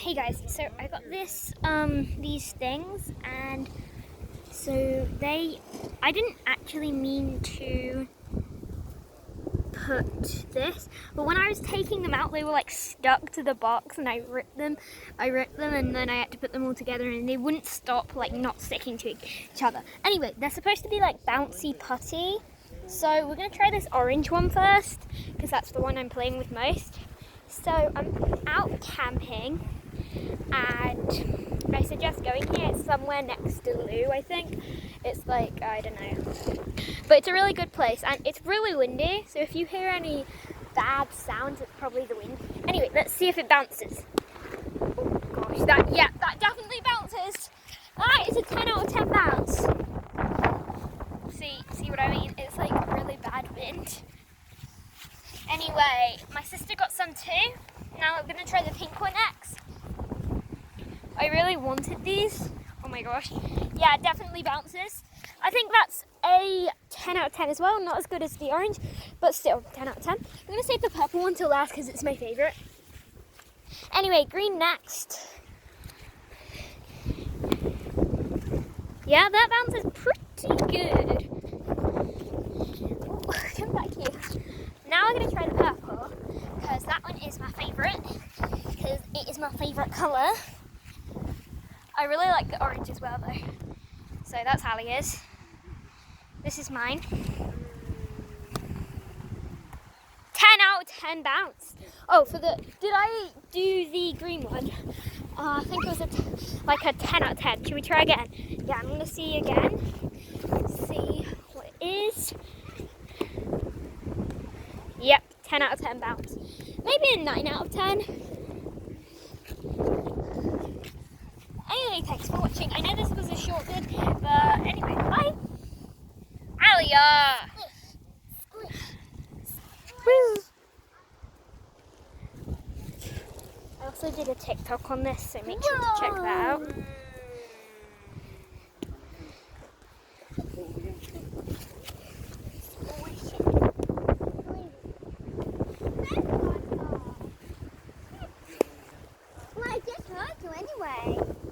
Hey guys, so I got these things, and so I didn't actually mean to put this, but when I was taking them out, they were like stuck to the box, and I ripped them, and then I had to put them all together, and they wouldn't stop like not sticking to each other. Anyway, they're supposed to be like bouncy putty, so we're gonna try this orange one first, because that's the one I'm playing with most. So I'm out camping, and I suggest going here. It's somewhere next to Lou, I think. It's like, I don't know. But it's a really good place, and it's really windy, so if you hear any bad sounds, it's probably the wind. Anyway, let's see if it bounces. Oh gosh, that definitely bounces. Ah, it's a 10 out of 10 bounce. See what I mean? It's like really bad wind. Anyway, my sister got some too. Now I'm gonna try the pink one next. I really wanted these. Oh my gosh. Yeah, it definitely bounces. I think that's a 10 out of 10 as well. Not as good as the orange, but still 10 out of 10. I'm gonna save the purple one till last because it's my favorite. Anyway, green next. Yeah, that bounces pretty good. Ooh, come back here. Now I'm gonna try the purple because that one is my favorite, because it is my favorite color. I really like the orange as well though. So that's Hallier's. This is mine. 10 out of 10 bounce. Oh, did I do the green one? I think it was like a 10 out of 10. Should we try again? Yeah, I'm gonna see again. See what it is. Yep, 10 out of 10 bounce. Maybe a 9 out of 10. Anyway, thanks for watching. I know this was a short vid, but anyway, bye. Alia! Woo! I also did a TikTok on this, so make sure to check that out.